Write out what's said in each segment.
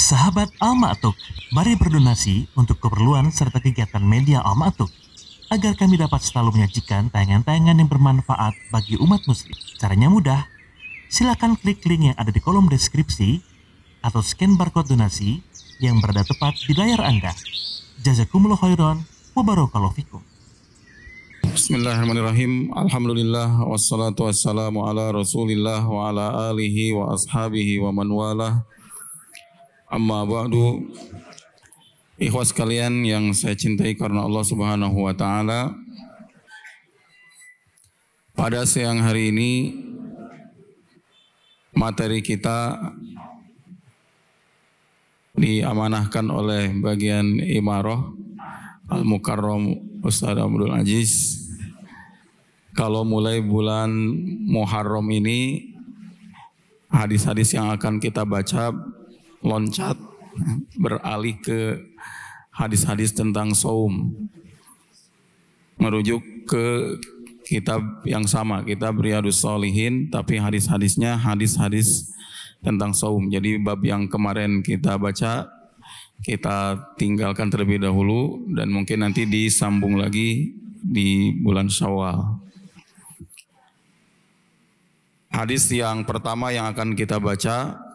Sahabat Al-Ma'tuk, mari berdonasi untuk keperluan serta kegiatan media Al-Ma'tuk agar kami dapat selalu menyajikan tayangan-tayangan yang bermanfaat bagi umat muslim. Caranya mudah, silakan klik link yang ada di kolom deskripsi atau scan barcode donasi yang berada tepat di layar Anda. Jazakumullah khairan wa barakallahu fikum. Bismillahirrahmanirrahim. Alhamdulillah wassalatu wassalamu ala Rasulillah wa ala alihi wa ashabihi wa man walah. Amma ba'du. Ikhwas sekalian yang saya cintai karena Allah Subhanahu wa taala. Pada siang hari ini materi kita diamanahkan oleh bagian Imarah Al-Mukarram Ustaz Abdul Aziz. Kalau mulai bulan Muharram ini, hadis-hadis yang akan kita baca loncat beralih ke hadis-hadis tentang saum, merujuk ke kitab yang sama, kitab Riyadhus Shalihin, tapi hadis-hadisnya hadis-hadis tentang saum. Jadi bab yang kemarin kita baca kita tinggalkan terlebih dahulu dan mungkin nanti disambung lagi di bulan Syawal. Hadis yang pertama yang akan kita baca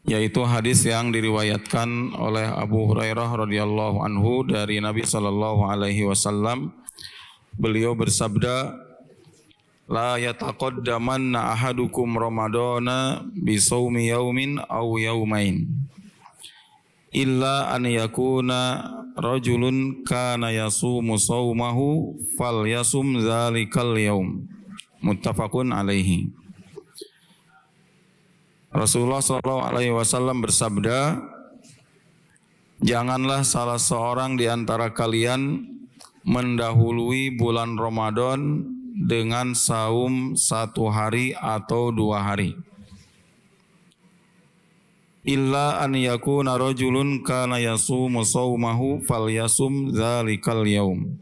yaitu hadis yang diriwayatkan oleh Abu Hurairah radhiyallahu anhu dari Nabi sallallahu alaihi wasallam. Beliau bersabda, "La yataqaddamanna ahadukum ramadana bi shaumi yaumin aw yaumain illa an yakuna rajulun kana yasumu shaumahu falyasum dzalikal yaum." Muttafaqun alaihi. Rasulullah SAW bersabda, janganlah salah seorang di antara kalian mendahului bulan Ramadan dengan saum 1 hari atau 2 hari. Illa an yakuna rajulun kana yasumu saumahu falyasum dzalikal yaum.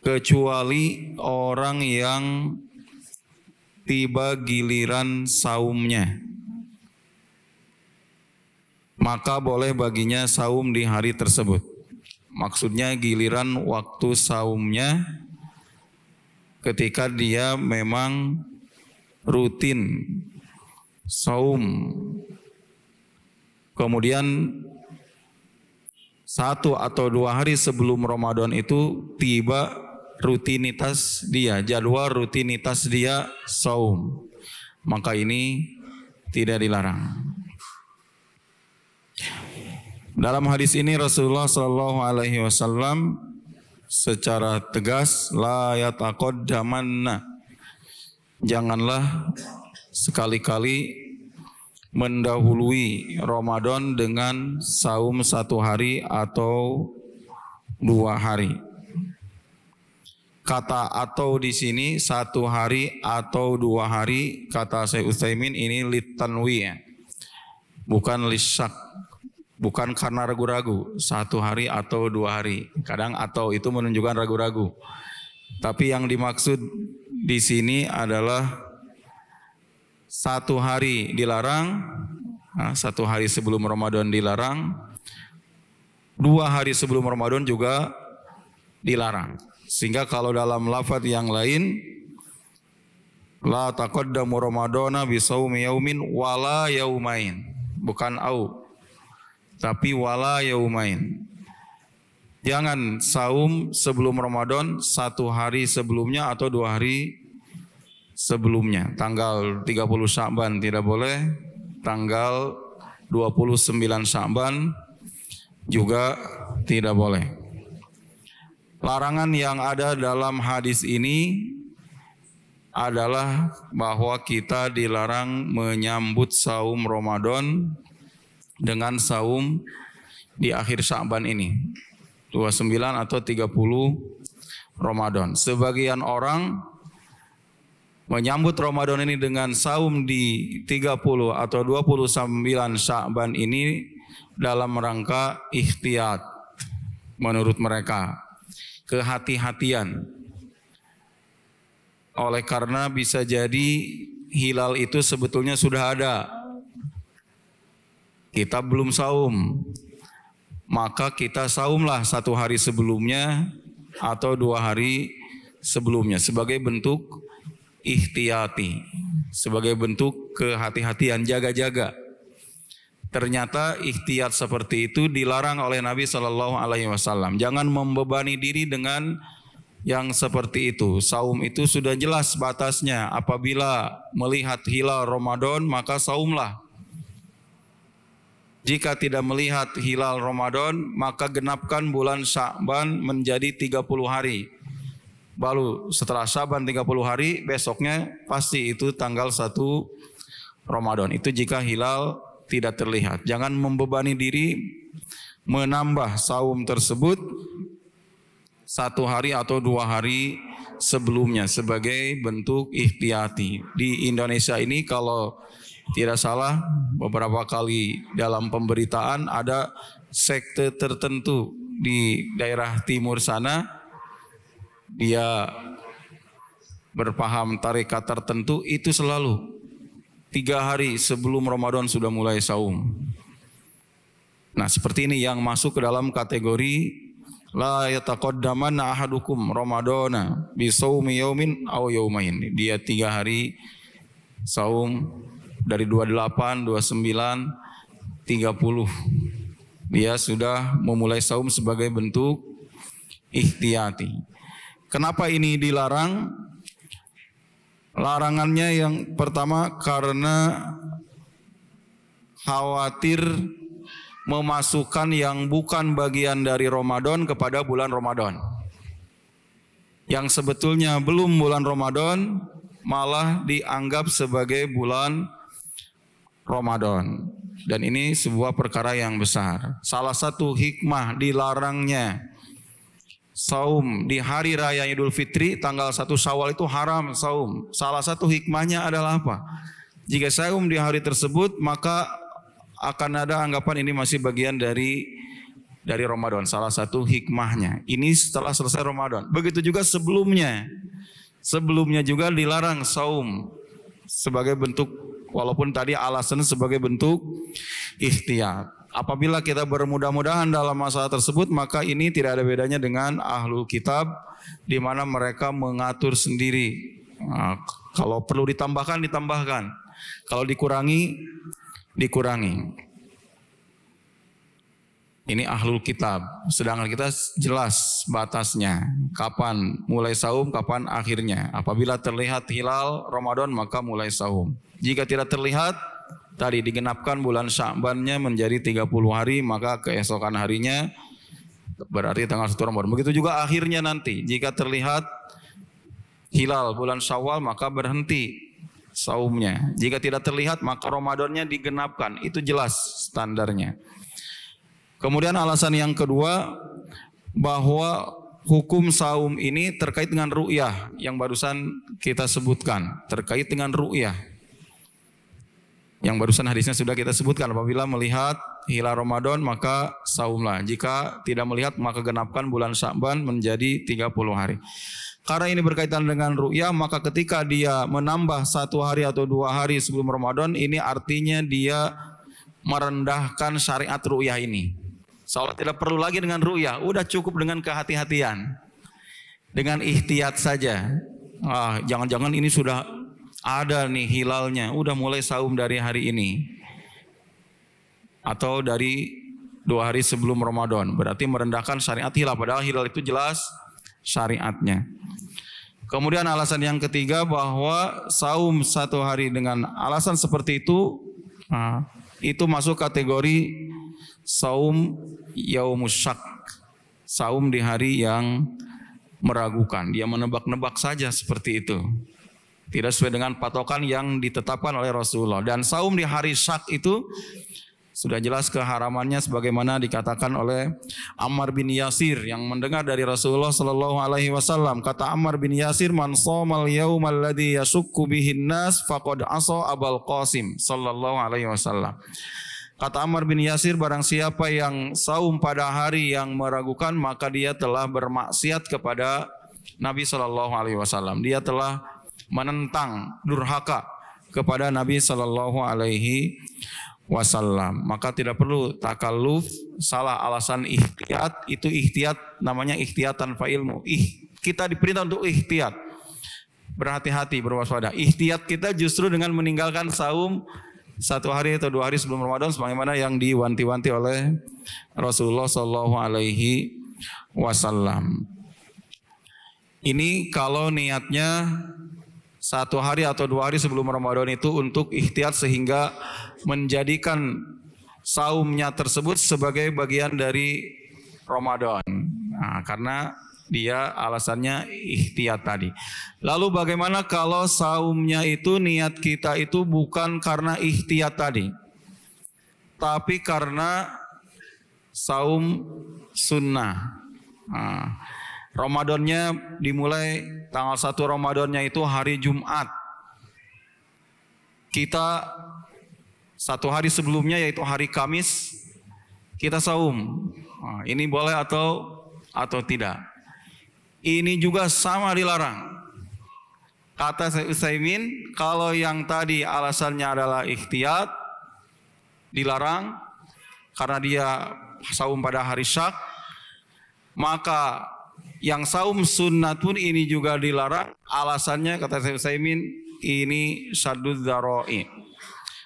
Kecuali orang yang tiba giliran saumnya, maka boleh baginya saum di hari tersebut. Maksudnya giliran waktu saumnya ketika dia memang rutin saum. Kemudian 1 atau 2 hari sebelum Ramadan itu tiba rutinitas dia, jadwal rutinitas dia saum, maka ini tidak dilarang. Dalam hadis ini Rasulullah sallallahu alaihi wasallam secara tegas, la yataqaddamanna, janganlah sekali-kali mendahului Ramadan dengan saum 1 hari atau 2 hari. Kata atau di sini 1 hari atau 2 hari, kata Syekh Utsaimin ini litanwi, bukan lisyak, bukan karena ragu-ragu. 1 hari atau 2 hari, kadang atau itu menunjukkan ragu-ragu. Tapi yang dimaksud di sini adalah 1 hari dilarang, 1 hari sebelum Ramadan dilarang, 2 hari sebelum Ramadan juga dilarang. Sehingga kalau dalam lafaz yang lain, la taqaddamu ramadana bi shaumi yaumin wala yaumain, bukan au, tapi wala yaumain. Jangan saum sebelum Ramadan 1 hari sebelumnya atau 2 hari sebelumnya. Tanggal 30 Sya'ban tidak boleh, tanggal 29 Sya'ban juga tidak boleh. Larangan yang ada dalam hadis ini adalah bahwa kita dilarang menyambut saum Ramadan dengan saum di akhir Sya'ban ini, 29 atau 30 Ramadan. Sebagian orang menyambut Ramadan ini dengan saum di 30 atau 29 Sya'ban ini dalam rangka ikhtiyat, menurut mereka, kehati-hatian. Oleh karena bisa jadi hilal itu sebetulnya sudah ada kita belum saum, maka kita saumlah 1 hari sebelumnya atau 2 hari sebelumnya sebagai bentuk ihtiyati, sebagai bentuk kehati-hatian, jaga-jaga. Ternyata ikhtiyat seperti itu dilarang oleh Nabi Shallallahu Alaihi Wasallam. Jangan membebani diri dengan yang seperti itu. Saum itu sudah jelas batasnya. Apabila melihat hilal Ramadan maka saumlah. Jika tidak melihat hilal Ramadan maka genapkan bulan Sya'ban menjadi 30 hari. Baru setelah Sya'ban 30 hari besoknya pasti itu tanggal 1 Ramadan. Itu jika hilal tidak terlihat. Jangan membebani diri menambah saum tersebut 1 hari atau 2 hari sebelumnya sebagai bentuk ihtiyati. Di Indonesia ini kalau tidak salah beberapa kali dalam pemberitaan ada sekte tertentu di daerah timur sana, dia berpaham tarekat tertentu itu selalu 3 hari sebelum Ramadan sudah mulai saum. Nah seperti ini yang masuk ke dalam kategori la yataqaddamanna ahadukum Ramadana bi shaumi yaumin aw yaumain. Dia 3 hari saum dari 28, 29, 30. Dia sudah memulai saum sebagai bentuk ihtiyati. Kenapa ini dilarang? Larangannya yang pertama karena khawatir memasukkan yang bukan bagian dari Ramadan kepada bulan Ramadan. Yang sebetulnya belum bulan Ramadan malah dianggap sebagai bulan Ramadan. Dan ini sebuah perkara yang besar. Salah satu hikmah dilarangnya saum di hari raya Idul Fitri tanggal 1 Syawal itu haram saum. Salah satu hikmahnya adalah apa? Jika saum di hari tersebut maka akan ada anggapan ini masih bagian dari Ramadan. Salah satu hikmahnya. Ini setelah selesai Ramadan. Begitu juga sebelumnya. Sebelumnya juga dilarang saum sebagai bentuk, walaupun tadi alasan sebagai bentuk ikhtiyat. Apabila kita bermudah-mudahan dalam masalah tersebut, maka ini tidak ada bedanya dengan ahlul kitab, di mana mereka mengatur sendiri. Nah, kalau perlu ditambahkan, ditambahkan. Kalau dikurangi, dikurangi. Ini ahlul kitab. Sedangkan kita jelas batasnya. Kapan mulai saum, kapan akhirnya. Apabila terlihat hilal Ramadan, maka mulai saum. Jika tidak terlihat, tadi digenapkan bulan Sya'bannya menjadi 30 hari, maka keesokan harinya berarti tanggal 1 Ramadan. Begitu juga akhirnya nanti. Jika terlihat hilal bulan Syawal, maka berhenti saumnya. Jika tidak terlihat, maka Ramadannya digenapkan. Itu jelas standarnya. Kemudian alasan yang kedua, bahwa hukum saum ini terkait dengan ru'yah yang barusan kita sebutkan. Terkait dengan ru'yah. Yang barusan hadisnya sudah kita sebutkan. Apabila melihat hilal Ramadan maka saumlah. Jika tidak melihat maka genapkan bulan Sya'ban menjadi 30 hari. Karena ini berkaitan dengan ru'yah, maka ketika dia menambah 1 hari atau 2 hari sebelum Ramadan, ini artinya dia merendahkan syariat ru'yah ini. Seolah tidak perlu lagi dengan ru'yah, udah cukup dengan kehati-hatian, dengan ihtiyat saja. Jangan-jangan ini sudah ada nih hilalnya, udah mulai saum dari hari ini atau dari 2 hari sebelum Ramadan. Berarti merendahkan syariat hilal, padahal hilal itu jelas syariatnya. Kemudian alasan yang ketiga, bahwa saum 1 hari dengan alasan seperti itu masuk kategori saum yaumus syak, saum di hari yang meragukan. Dia menebak-nebak saja seperti itu, tidak sesuai dengan patokan yang ditetapkan oleh Rasulullah. Dan saum di hari syak itu sudah jelas keharamannya, sebagaimana dikatakan oleh Ammar bin Yasir yang mendengar dari Rasulullah sallallahu alaihi wasallam. Kata Ammar bin Yasir, "Man shamal yaumal ladzi yashukku bihin nas faqad asa Abul Qasim sallallahu alaihi wasallam." Kata Ammar bin Yasir, barang siapa yang saum pada hari yang meragukan, maka dia telah bermaksiat kepada Nabi sallallahu alaihi wasallam. Dia telah menentang, durhaka kepada Nabi sallallahu alaihi wasallam. Maka tidak perlu takalluf, salah alasan ihtiyat, itu ihtiyat namanya ihtiyat tanpa ilmu. Kita diperintah untuk ihtiyat. Berhati-hati, berwaspada. Ihtiyat kita justru dengan meninggalkan saum 1 hari atau 2 hari sebelum Ramadan, sebagaimana yang diwanti-wanti oleh Rasulullah Shallallahu Alaihi Wasallam. Ini kalau niatnya 1 hari atau 2 hari sebelum Ramadan itu untuk ihtiyat sehingga menjadikan saumnya tersebut sebagai bagian dari Ramadan. Nah, karena dia alasannya ihtiyat tadi. Lalu bagaimana kalau saumnya itu niat kita itu bukan karena ihtiyat tadi, tapi karena saum sunnah. Nah, Ramadannya dimulai tanggal 1 Ramadannya itu hari Jumat. Kita 1 hari sebelumnya yaitu hari Kamis kita saum. Nah, ini boleh atau tidak? Ini juga sama dilarang. Kata Syekh Utsaimin, kalau yang tadi alasannya adalah ikhtiyat, dilarang karena dia saum pada hari Syak, maka yang saum sunnah pun ini juga dilarang. Alasannya kata Syekh Utsaimin, ini sadduz dzara'i,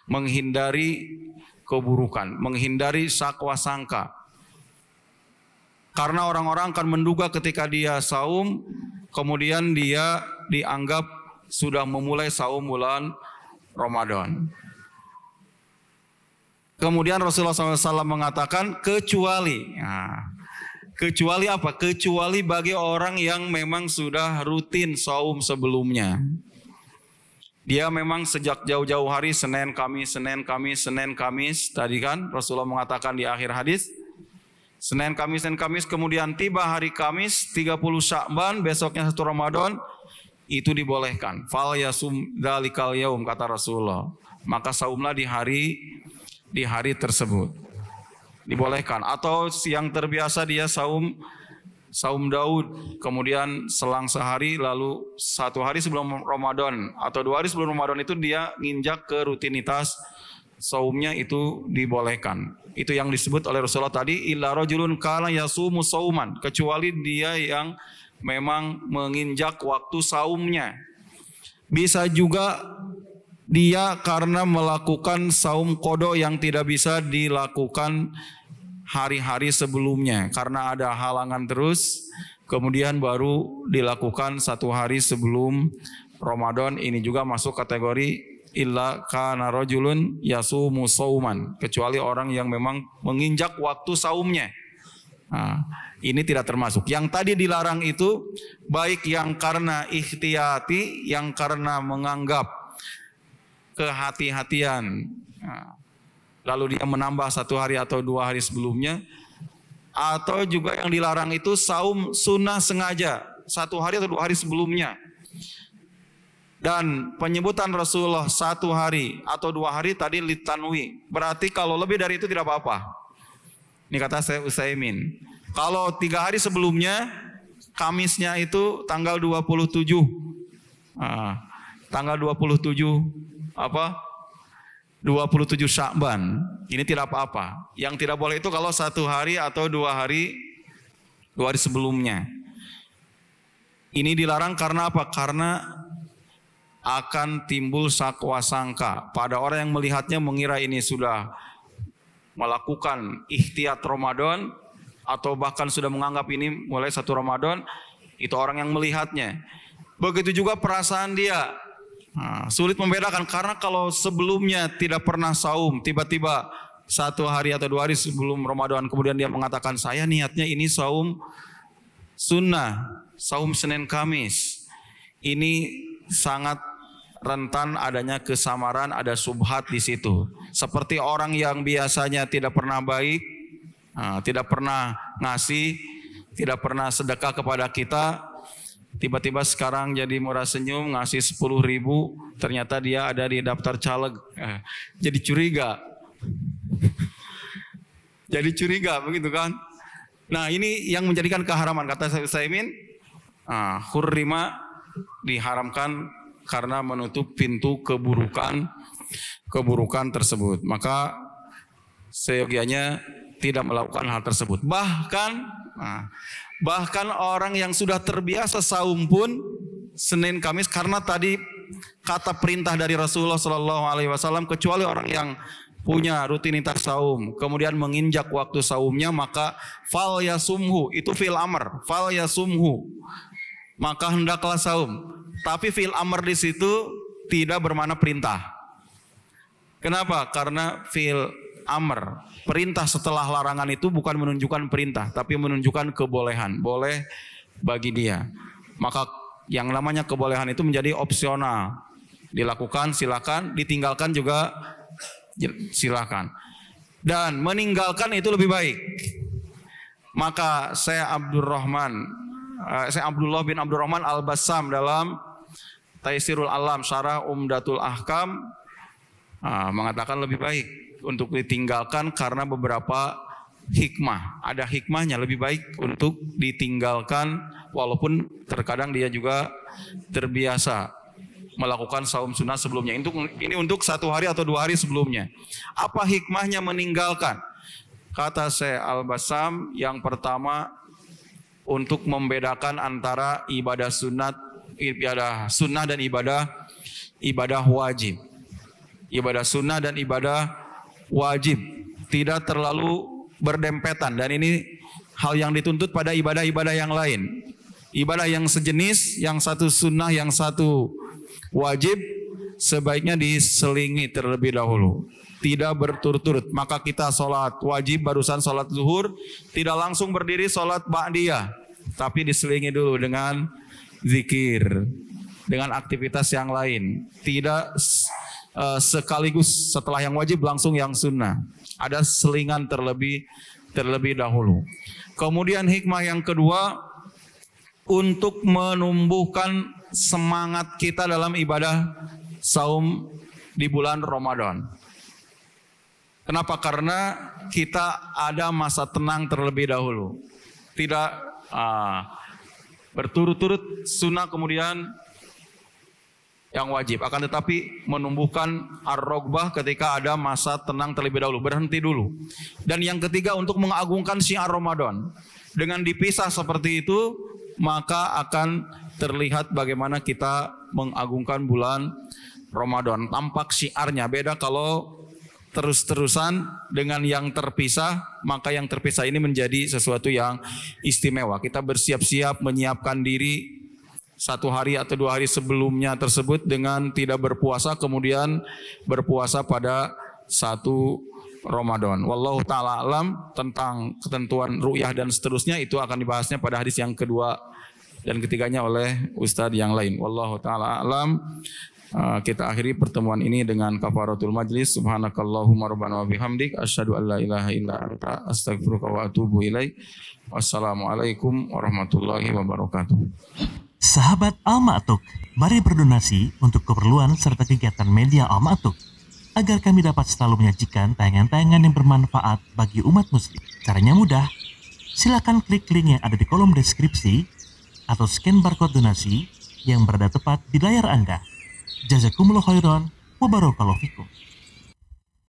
menghindari keburukan, menghindari sakwa sangka. Karena orang-orang akan menduga ketika dia saum, kemudian dia dianggap sudah memulai saum bulan Ramadan. Kemudian Rasulullah SAW mengatakan kecuali, kecuali apa? Kecuali bagi orang yang memang sudah rutin saum sebelumnya. Dia memang sejak jauh-jauh hari Senin, Kamis, Senin, Kamis, Senin, Kamis. Tadi kan Rasulullah mengatakan di akhir hadis, Senin, Kamis, dan Kamis, kemudian tiba hari Kamis 30 Sya'ban, besoknya 1 Ramadan, itu dibolehkan. Fal yasum dzalikal yaum, kata Rasulullah. Maka saumlah di hari tersebut. Dibolehkan. Atau yang terbiasa dia saum Daud, kemudian selang sehari, lalu 1 hari sebelum Ramadan atau 2 hari sebelum Ramadan itu dia nginjak ke rutinitas saumnya, itu dibolehkan. Itu yang disebut oleh Rasulullah tadi, illa rajulun kana yasumu sauman, kecuali dia yang memang menginjak waktu saumnya. Bisa juga dia karena melakukan saum qada yang tidak bisa dilakukan hari-hari sebelumnya karena ada halangan terus, kemudian baru dilakukan 1 hari sebelum Ramadan. Ini juga masuk kategori illa kana rajulun yasumu sauman, kecuali orang yang memang menginjak waktu saumnya. Nah, ini tidak termasuk. Yang tadi dilarang itu baik yang karena ikhtiyati, yang karena menganggap kehati-hatian, lalu dia menambah 1 hari atau 2 hari sebelumnya, atau juga yang dilarang itu saum sunnah sengaja 1 hari atau 2 hari sebelumnya. Dan penyebutan Rasulullah 1 hari atau 2 hari tadi litanwi, berarti kalau lebih dari itu tidak apa-apa. Ini kata Syekh Utsaimin. Kalau 3 hari sebelumnya, Kamisnya itu tanggal 27, tanggal 27 27 Sya'ban, ini tidak apa-apa. Yang tidak boleh itu kalau 1 hari atau 2 hari sebelumnya. Ini dilarang karena apa? Karena akan timbul sakwa sangka pada orang yang melihatnya, mengira ini sudah melakukan ikhtiyat Ramadan atau bahkan sudah menganggap ini mulai 1 Ramadan. Itu orang yang melihatnya. Begitu juga perasaan dia. Sulit membedakan, karena kalau sebelumnya tidak pernah saum, tiba-tiba 1 hari atau 2 hari sebelum Ramadan kemudian dia mengatakan saya niatnya ini saum sunnah, saum Senin Kamis, ini sangat rentan adanya kesamaran, ada subhat di situ. Seperti orang yang biasanya tidak pernah baik, tidak pernah ngasih, tidak pernah sedekah kepada kita, tiba-tiba sekarang jadi murah senyum ngasih 10.000, ternyata dia ada di daftar caleg, jadi curiga. Jadi curiga begitu kan. Nah, ini yang menjadikan keharaman, kata Syekh Utsaimin, hurrima, diharamkan karena menutup pintu keburukan tersebut. Maka seyogianya tidak melakukan hal tersebut. Bahkan orang yang sudah terbiasa saum pun Senin Kamis, karena tadi kata perintah dari Rasulullah Shallallahu Alaihi Wasallam, kecuali orang yang punya rutinitas saum kemudian menginjak waktu saumnya, maka fal yasumhu, itu fil amr, fal yasumhu, maka hendaklah saum. Tapi fil amr di situ tidak bermakna perintah. Kenapa? Karena fil amr, perintah setelah larangan itu bukan menunjukkan perintah, tapi menunjukkan kebolehan, boleh bagi dia. Maka yang namanya kebolehan itu menjadi opsional, dilakukan silakan, ditinggalkan juga silakan, dan meninggalkan itu lebih baik. Maka saya Abdullah bin Abdurrahman Al-Bassam dalam Taisirul Alam Syarah Umdatul Ahkam mengatakan lebih baik untuk ditinggalkan karena beberapa hikmah. Ada hikmahnya, lebih baik untuk ditinggalkan walaupun terkadang dia juga terbiasa melakukan saum sunnah sebelumnya. Ini untuk 1 hari atau 2 hari sebelumnya. Apa hikmahnya meninggalkan? Kata Syekh Al-Bassam, yang pertama untuk membedakan antara ibadah sunnah dan ibadah wajib. Ibadah sunnah dan ibadah wajib tidak terlalu berdempetan, dan ini hal yang dituntut pada ibadah-ibadah yang lain. Ibadah yang sejenis, yang satu sunnah, yang satu wajib, sebaiknya diselingi terlebih dahulu, tidak berturut-turut. Maka kita sholat wajib barusan sholat zuhur, tidak langsung berdiri sholat ba'diyah, tapi diselingi dulu dengan zikir, dengan aktivitas yang lain. Tidak sekaligus setelah yang wajib langsung yang sunnah. Ada selingan terlebih dahulu. Kemudian hikmah yang kedua, untuk menumbuhkan semangat kita dalam ibadah saum di bulan Ramadan. Kenapa? Karena kita ada masa tenang terlebih dahulu. Tidak berturut-turut sunnah kemudian yang wajib, akan tetapi menumbuhkan ar-rogbah ketika ada masa tenang terlebih dahulu, berhenti dulu. Dan yang ketiga, untuk mengagungkan syiar Ramadan. Dengan dipisah seperti itu, maka akan terlihat bagaimana kita mengagungkan bulan Ramadan. Tampak syiarnya. Beda kalau terus-terusan dengan yang terpisah, maka yang terpisah ini menjadi sesuatu yang istimewa. Kita bersiap-siap menyiapkan diri 1 hari atau 2 hari sebelumnya tersebut dengan tidak berpuasa, kemudian berpuasa pada 1 Ramadan. Wallahu ta'ala alam. Tentang ketentuan ru'yah dan seterusnya itu akan dibahasnya pada hadis yang kedua dan ketiganya oleh Ustadz yang lain. Wallahu ta'ala alam. Kita akhiri pertemuan ini dengan kafaratul majlis. Subhanakallahumma rabbana wa bihamdik asyhadu an la ilaha illa anta astaghfiruka wa atubu ilaik. Wassalamualaikum warahmatullahi wabarakatuh. Sahabat Al-Ma'tuk, mari berdonasi untuk keperluan serta kegiatan media Al-Ma'tuk agar kami dapat selalu menyajikan tayangan-tayangan yang bermanfaat bagi umat muslim. Caranya mudah, silakan klik link yang ada di kolom deskripsi atau scan barcode donasi yang berada tepat di layar Anda. Jazakumullah khairan wa barakallahu fikum.